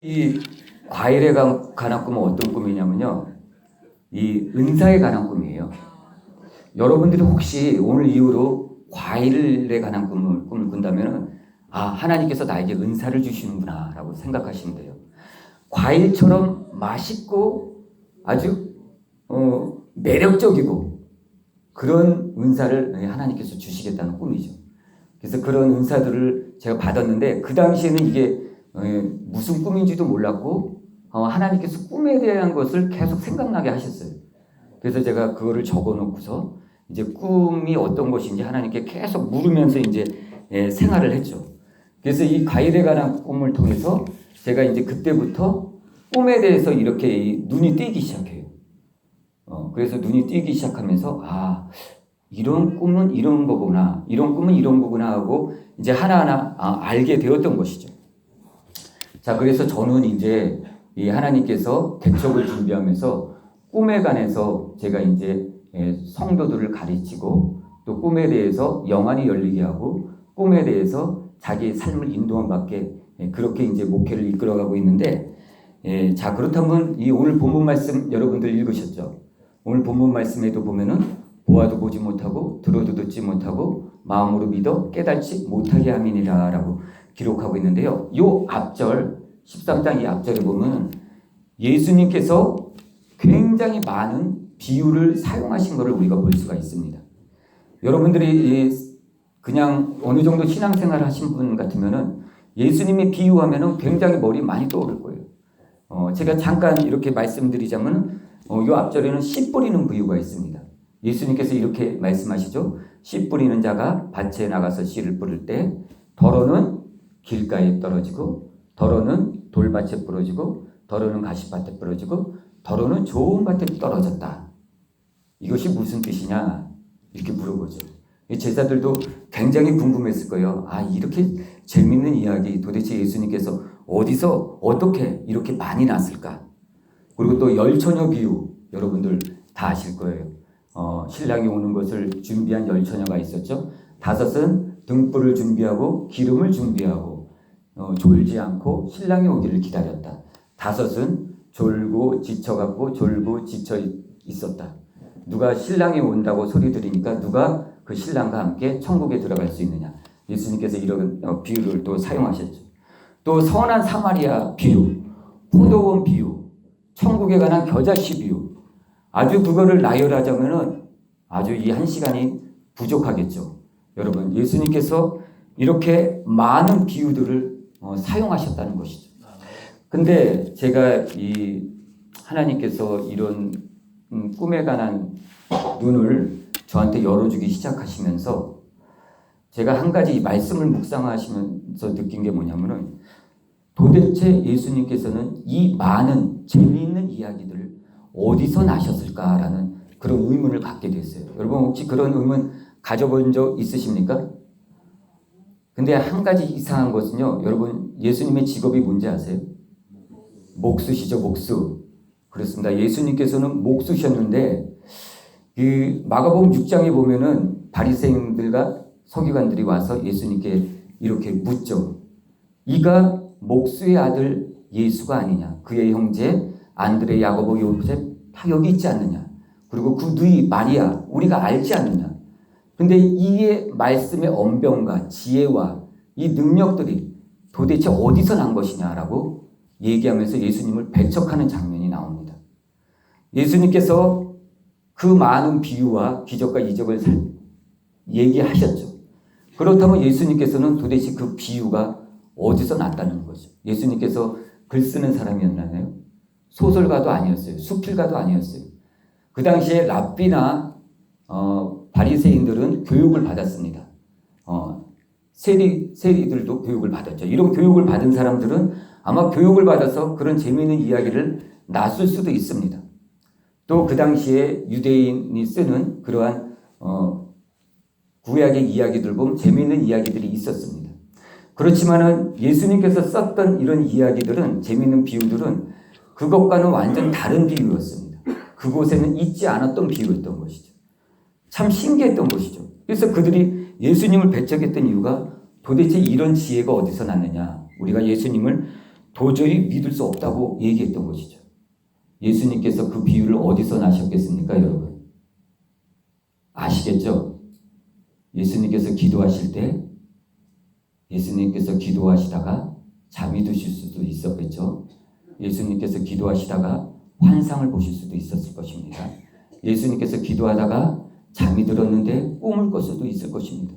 이 과일에 관한 꿈은 어떤 꿈이냐면요. 이 은사에 관한 꿈이에요. 여러분들이 혹시 오늘 이후로 과일에 관한 꿈을 꾼다면 하나님께서 나에게 은사를 주시는구나 라고 생각하시면 돼요. 과일처럼 맛있고 아주 매력적이고 그런 은사를 하나님께서 주시겠다는 꿈이죠. 그래서 그런 은사들을 제가 받았는데 그 당시에는 이게 무슨 꿈인지도 몰랐고 하나님께서 꿈에 대한 것을 계속 생각나게 하셨어요. 그래서 제가 그거를 적어놓고서 이제 꿈이 어떤 것인지 하나님께 계속 물으면서 이제 생활을 했죠. 그래서 이 과일에 관한 꿈을 통해서 제가 이제 그때부터 꿈에 대해서 이렇게 눈이 띄기 시작해요. 그래서 눈이 띄기 시작하면서 이런 꿈은 이런 거구나, 이런 꿈은 이런 거구나 하고 이제 하나하나 알게 되었던 것이죠. 자, 그래서 저는 이제 이 하나님께서 개척을 준비하면서 꿈에 관해서 제가 이제 성도들을 가르치고 또 꿈에 대해서 영안이 열리게 하고 꿈에 대해서 자기의 삶을 인도함 받게 그렇게 이제 목회를 이끌어가고 있는데 자, 그렇다면 이 오늘 본문 말씀 여러분들 읽으셨죠? 오늘 본문 말씀에도 보면은 보아도 보지 못하고 들어도 듣지 못하고 마음으로 믿어 깨달지 못하게 함이니라 라고 기록하고 있는데요. 이 앞절 13장 이 앞절에 보면 예수님께서 굉장히 많은 비유를 사용하신 것을 우리가 볼 수가 있습니다. 여러분들이 그냥 어느 정도 신앙생활 하신 분 같으면은 예수님이 비유하면은 굉장히 머리 많이 떠오를 거예요. 제가 잠깐 이렇게 말씀드리자면 이 앞절에는 씨 뿌리는 비유가 있습니다. 예수님께서 이렇게 말씀하시죠. 씨 뿌리는 자가 밭에 나가서 씨를 뿌릴 때 더러는 길가에 떨어지고 더러는 돌밭에 부러지고 더러는 가시밭에 부러지고 더러는 좋은 밭에 떨어졌다. 이것이 무슨 뜻이냐 이렇게 물어보죠. 제자들도 굉장히 궁금했을 거예요. 이렇게 재밌는 이야기 도대체 예수님께서 어디서 어떻게 이렇게 많이 났을까? 그리고 또 열처녀 비유 여러분들 다 아실 거예요. 신랑이 오는 것을 준비한 열처녀가 있었죠. 5은 등불을 준비하고 기름을 준비하고 졸지 않고 신랑이 오기를 기다렸다. 5은 졸고 지쳐갖고 졸고 지쳐 있었다. 누가 신랑이 온다고 소리 들으니까 누가 그 신랑과 함께 천국에 들어갈 수 있느냐. 예수님께서 이런 비유를 또 사용하셨죠. 또 선한 사마리아 비유, 포도원 비유, 천국에 관한 겨자씨 비유. 아주 그거를 나열하자면은 아주 이 한 시간이 부족하겠죠. 여러분, 예수님께서 이렇게 많은 비유들을 사용하셨다는 것이죠. 근데 제가 이 하나님께서 이런 꿈에 관한 눈을 저한테 열어주기 시작하시면서 제가 한 가지 이 말씀을 묵상하시면서 느낀 게 뭐냐면은 도대체 예수님께서는 이 많은 재미있는 이야기들을 어디서 나셨을까라는 그런 의문을 갖게 됐어요. 여러분 혹시 그런 의문 가져본 적 있으십니까? 근데 한 가지 이상한 것은요. 여러분 예수님의 직업이 뭔지 아세요? 목수시죠. 목수. 그렇습니다. 예수님께서는 목수셨는데 그 마가복음 6장에 보면은 바리새인들과 서기관들이 와서 예수님께 이렇게 묻죠. 이가 목수의 아들 예수가 아니냐. 그의 형제 안드레, 야고보, 요셉 다 여기 있지 않느냐. 그리고 그 누이 마리아 우리가 알지 않느냐. 근데 이의 말씀의 언변과 지혜와 이 능력들이 도대체 어디서 난 것이냐라고 얘기하면서 예수님을 배척하는 장면이 나옵니다. 예수님께서 그 많은 비유와 기적과 이적을 얘기하셨죠. 그렇다면 예수님께서는 도대체 그 비유가 어디서 났다는 거죠. 예수님께서 글 쓰는 사람이었나요? 소설가도 아니었어요. 수필가도 아니었어요. 그 당시에 랍비나 바리새인들은 교육을 받았습니다. 세리들도 교육을 받았죠. 이런 교육을 받은 사람들은 아마 교육을 받아서 그런 재미있는 이야기를 놨을 수도 있습니다. 또 그 당시에 유대인이 쓰는 그러한 구약의 이야기들 보면 재미있는 이야기들이 있었습니다. 그렇지만은 예수님께서 썼던 이런 이야기들은 재미있는 비유들은 그것과는 완전 다른 비유였습니다. 그곳에는 있지 않았던 비유였던 것이죠. 참 신기했던 것이죠. 그래서 그들이 예수님을 배척했던 이유가 도대체 이런 지혜가 어디서 났느냐. 우리가 예수님을 도저히 믿을 수 없다고 얘기했던 것이죠. 예수님께서 그 비유를 어디서 나셨겠습니까, 여러분? 아시겠죠? 예수님께서 기도하시다가 잠이 드실 수도 있었겠죠. 예수님께서 기도하시다가 환상을 보실 수도 있었을 것입니다. 예수님께서 기도하다가 잠이 들었는데 꿈을 꿀 수도 있을 것입니다.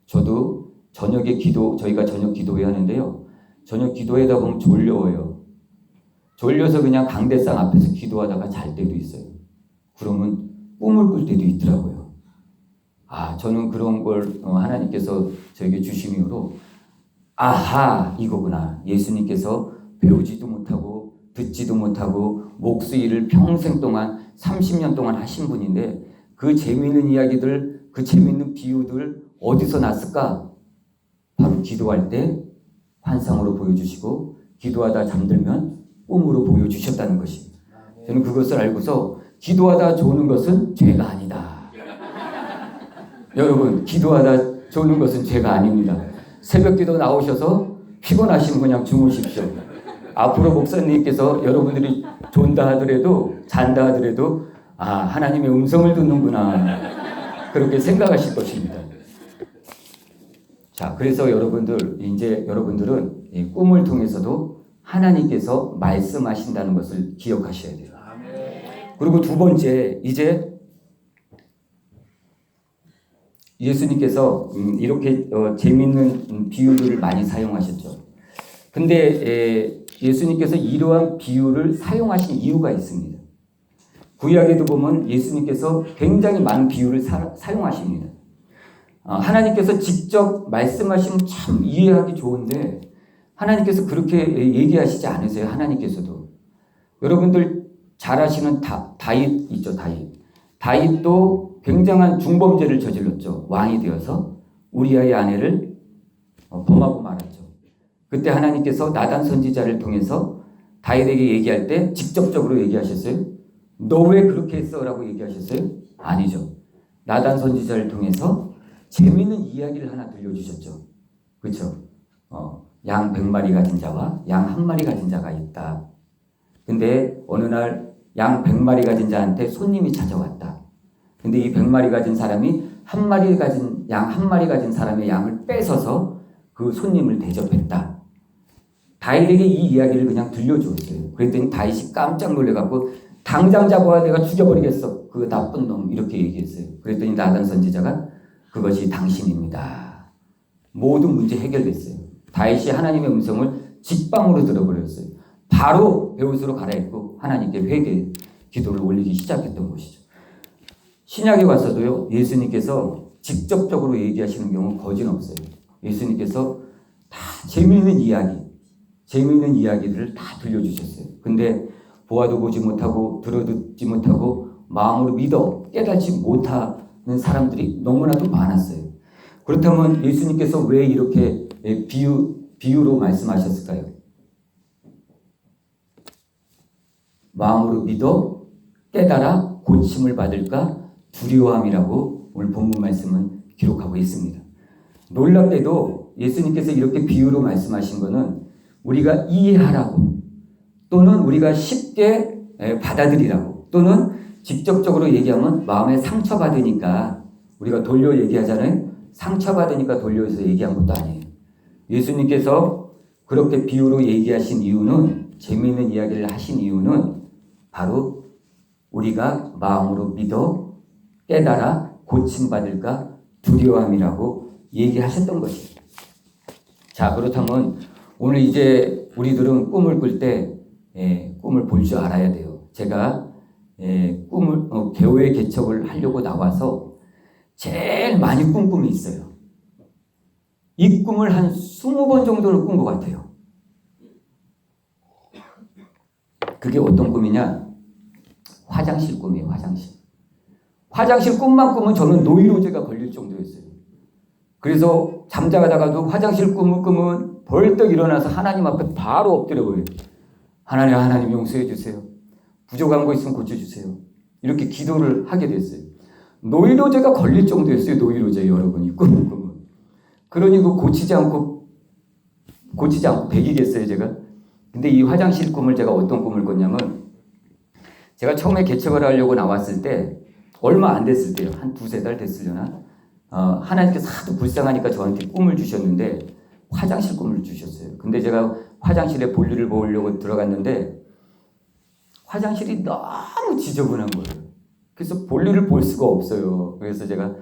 저도 저희가 저녁 기도회 하는데요. 저녁 기도회다 보면 졸려워요. 졸려서 그냥 강대상 앞에서 기도하다가 잘 때도 있어요. 그러면 꿈을 꿀 때도 있더라고요. 저는 그런 걸 하나님께서 저에게 주신 이후로 아하, 이거구나. 예수님께서 배우지도 못하고 듣지도 못하고 목수일을 평생 동안 30년 동안 하신 분인데 그 재미있는 이야기들, 그 재미있는 비유들 어디서 났을까? 바로 기도할 때 환상으로 보여주시고 기도하다 잠들면 꿈으로 보여주셨다는 것입니다. 저는 그것을 알고서 기도하다 조는 것은 죄가 아니다. 여러분, 기도하다 조는 것은 죄가 아닙니다. 새벽기도 나오셔서 피곤하시면 그냥 주무십시오. 앞으로 목사님께서 여러분들이 존다 하더라도 잔다 하더라도 하나님의 음성을 듣는구나 그렇게 생각하실 것입니다. 자, 그래서 여러분들은 이 꿈을 통해서도 하나님께서 말씀하신다는 것을 기억하셔야 돼요. 그리고 두 번째, 이제 예수님께서 이렇게 재미있는 비유들을 많이 사용하셨죠. 근데 예수님께서 이러한 비유를 사용하신 이유가 있습니다. 구약에도 보면 예수님께서 굉장히 많은 비유를 사용하십니다. 하나님께서 직접 말씀하시면 참 이해하기 좋은데 하나님께서 그렇게 얘기하시지 않으세요. 하나님께서도. 여러분들 잘 아시는 다윗 있죠. 다윗도 굉장한 중범죄를 저질렀죠. 왕이 되어서 우리아의 아내를 범하고 말았죠. 그때 하나님께서 나단 선지자를 통해서 다윗에게 얘기할 때 직접적으로 얘기하셨어요? 너 왜 그렇게 했어? 라고 얘기하셨어요? 아니죠. 나단 선지자를 통해서 재미있는 이야기를 하나 들려주셨죠. 그렇죠? 양 100마리 가진 자와 양 1마리 가진 자가 있다. 근데 어느 날 양 100마리 가진 자한테 손님이 찾아왔다. 근데 이 100마리 가진 사람이 양 1마리 가진 사람의 양을 뺏어서 그 손님을 대접했다. 다윗에게 이 이야기를 그냥 들려주었어요. 그랬더니 다윗이 깜짝 놀래갖고 당장 잡아와 내가 죽여버리겠어. 그 나쁜 놈 이렇게 얘기했어요. 그랬더니 나단 선지자가 그것이 당신입니다. 모든 문제 해결됐어요. 다윗이 하나님의 음성을 직방으로 들어버렸어요. 바로 베옷으로 갈아입고 하나님께 회개 기도를 올리기 시작했던 것이죠. 신약에 와서도요. 예수님께서 직접적으로 얘기하시는 경우 거진 없어요. 예수님께서 다 재미있는 이야기들을 다 들려주셨어요. 근데 보아도 보지 못하고 들어듣지 못하고 마음으로 믿어 깨닫지 못하는 사람들이 너무나도 많았어요. 그렇다면 예수님께서 왜 이렇게 비유로 말씀하셨을까요? 마음으로 믿어 깨달아 고침을 받을까 두려워함이라고 오늘 본문 말씀은 기록하고 있습니다. 놀랍게도 예수님께서 이렇게 비유로 말씀하신 것은 우리가 이해하라고 또는 우리가 쉽게 받아들이라고 또는 직접적으로 얘기하면 마음에 상처받으니까 우리가 돌려 얘기하잖아요. 상처받으니까 돌려서 얘기한 것도 아니에요. 예수님께서 그렇게 비유로 얘기하신 이유는 재미있는 이야기를 하신 이유는 바로 우리가 마음으로 믿어 깨달아 고침받을까 두려움이라고 얘기하셨던 것입니다. 자, 그렇다면 오늘 이제 우리들은 꿈을 꿀 때 꿈을 볼 줄 알아야 돼요. 제가 교회 개척을 하려고 나와서 제일 많이 꾼 꿈이 있어요. 이 꿈을 한 20번 정도를 꾼 것 같아요. 그게 어떤 꿈이냐? 화장실 꿈이에요. 화장실 꿈만 꾸면 저는 노이로제가 걸릴 정도였어요. 그래서 잠자다가도 화장실 꿈을 꾸면 벌떡 일어나서 하나님 앞에 바로 엎드려 버려요. 하나님 용서해 주세요. 부족한 거 있으면 고쳐주세요. 이렇게 기도를 하게 됐어요. 노이로제가 걸릴 정도였어요. 노이로제 여러분이 꿈을 꾸면. 그러니 그 고치지 않고 배기겠어요 제가? 근데 이 화장실 꿈을 제가 어떤 꿈을 꿨냐면 제가 처음에 개척을 하려고 나왔을 때 얼마 안 됐을 때요. 한 두세 달 됐으려나? 하나님께서 하도 불쌍하니까 저한테 꿈을 주셨는데 화장실 꿈을 주셨어요. 근데 제가 화장실에 볼일을 보려고 들어갔는데 화장실이 너무 지저분한 거예요. 그래서 볼일을 볼 수가 없어요. 그래서 제가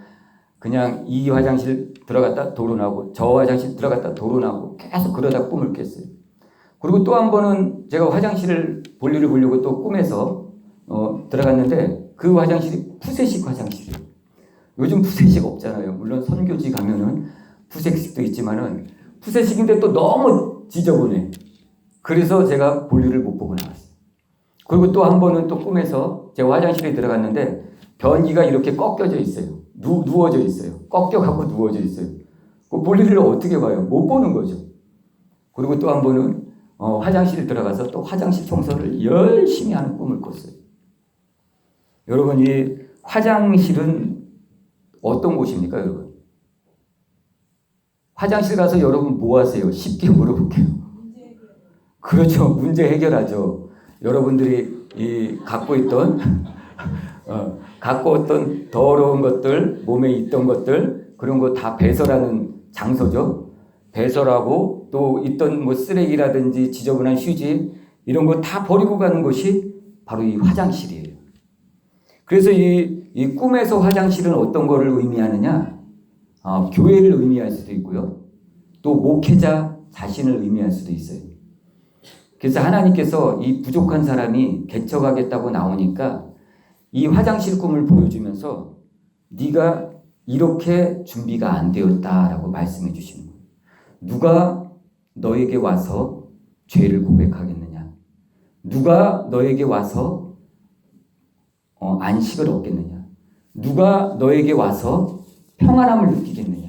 그냥 이 화장실 들어갔다 도로 나고 저 화장실 들어갔다 도로 나고 계속 그러다 꿈을 깼어요. 그리고 또 한 번은 제가 화장실을 볼일을 보려고 또 꿈에서 들어갔는데 그 화장실이 푸세식 화장실이에요. 요즘 푸세식 없잖아요. 물론 선교지 가면은 푸세식도 있지만은 푸세식인데 또 너무 지저분해. 그래서 제가 볼일을 못 보고 나왔어요. 그리고 또 한 번은 또 꿈에서 제가 화장실에 들어갔는데 변기가 이렇게 꺾여져 있어요. 누워져 있어요. 꺾여갖고 누워져 있어요. 그 볼일을 어떻게 봐요? 못 보는 거죠. 그리고 또 한 번은 화장실에 들어가서 또 화장실 청소를 열심히 하는 꿈을 꿨어요. 여러분, 이 화장실은 어떤 곳입니까, 여러분? 화장실 가서 여러분 뭐 하세요? 쉽게 물어볼게요. 그렇죠. 문제 해결하죠. 여러분들이 갖고 있던 더러운 것들, 몸에 있던 것들, 그런 거 다 배설하는 장소죠. 배설하고 또 있던 뭐 쓰레기라든지 지저분한 휴지 이런 거 다 버리고 가는 곳이 바로 이 화장실이에요. 그래서 이 꿈에서 화장실은 어떤 거를 의미하느냐? 교회를 의미할 수도 있고요. 또 목회자 자신을 의미할 수도 있어요. 그래서 하나님께서 이 부족한 사람이 개척하겠다고 나오니까 이 화장실 꿈을 보여주면서 네가 이렇게 준비가 안 되었다라고 말씀해 주시는 거예요. 누가 너에게 와서 죄를 고백하겠느냐? 누가 너에게 와서 안식을 얻겠느냐? 누가 너에게 와서 평안함을 느끼겠느냐?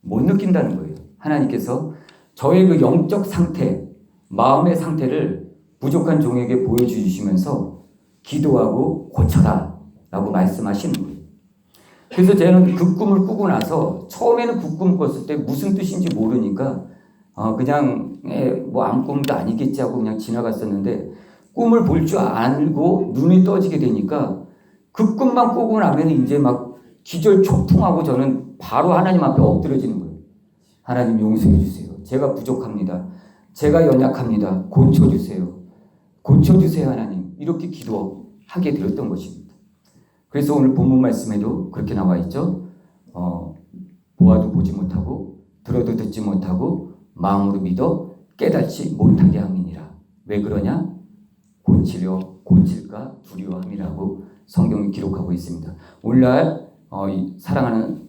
못 느낀다는 거예요. 하나님께서 저의 그 영적 상태, 마음의 상태를 부족한 종에게 보여주시면서 기도하고 고쳐라 라고 말씀하시는 거예요. 그래서 저는 그 꿈을 꾸고 나서 처음에는 그 꿈을 꿨을 때 무슨 뜻인지 모르니까 그냥 뭐 암꿈도 아니겠지 하고 그냥 지나갔었는데 꿈을 볼 줄 알고 눈이 떠지게 되니까 그 꿈만 꾸고 나면 이제 막 기절 초풍하고 저는 바로 하나님 앞에 엎드려지는 거예요. 하나님 용서해 주세요. 제가 부족합니다. 제가 연약합니다. 고쳐주세요. 고쳐주세요 하나님. 이렇게 기도하게 되었던 것입니다. 그래서 오늘 본문 말씀에도 그렇게 나와 있죠. 보아도 보지 못하고 들어도 듣지 못하고 마음으로 믿어 깨닫지 못하게 함이니라. 왜 그러냐? 고칠까 두려워함이라고 성경이 기록하고 있습니다. 오늘날 사랑하는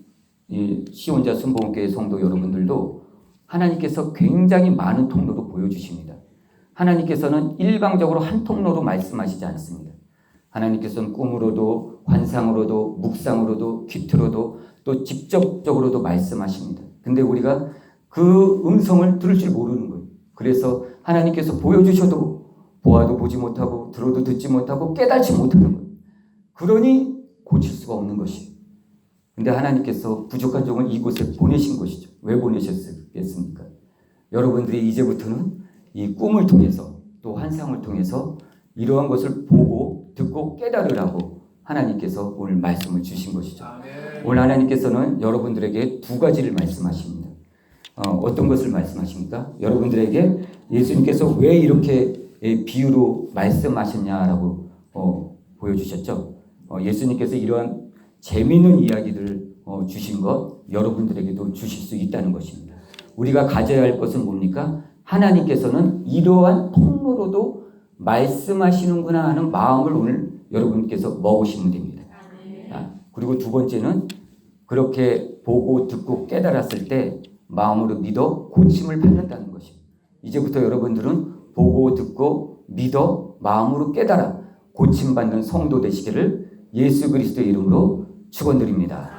이 시온자 순복음교회 성도 여러분들도 하나님께서 굉장히 많은 통로로 보여주십니다. 하나님께서는 일방적으로 한 통로로 말씀하시지 않습니다. 하나님께서는 꿈으로도 환상으로도 묵상으로도 귀트로도 또 직접적으로도 말씀하십니다. 근데 우리가 그 음성을 들을 줄 모르는 거예요. 그래서 하나님께서 보여주셔도 보아도 보지 못하고 들어도 듣지 못하고 깨닫지 못하는 거예요. 그러니 고칠 수가 없는 것이에요. 근데 하나님께서 부족한 종을 이곳에 보내신 것이죠. 왜 보내셨겠습니까? 여러분들이 이제부터는 이 꿈을 통해서 또 환상을 통해서 이러한 것을 보고 듣고 깨달으라고 하나님께서 오늘 말씀을 주신 것이죠. 오늘 하나님께서는 여러분들에게 두 가지를 말씀하십니다. 어떤 것을 말씀하십니까? 여러분들에게 예수님께서 왜 이렇게 비유로 말씀하셨냐라고 보여주셨죠. 예수님께서 이러한 재미있는 이야기들을 주신 것 여러분들에게도 주실 수 있다는 것입니다. 우리가 가져야 할 것은 뭡니까? 하나님께서는 이러한 통로로도 말씀하시는구나 하는 마음을 오늘 여러분께서 먹으시면 됩니다. 그리고 두 번째는 그렇게 보고 듣고 깨달았을 때 마음으로 믿어 고침을 받는다는 것입니다. 이제부터 여러분들은 보고 듣고 믿어 마음으로 깨달아 고침받는 성도 되시기를 예수 그리스도의 이름으로 축원드립니다.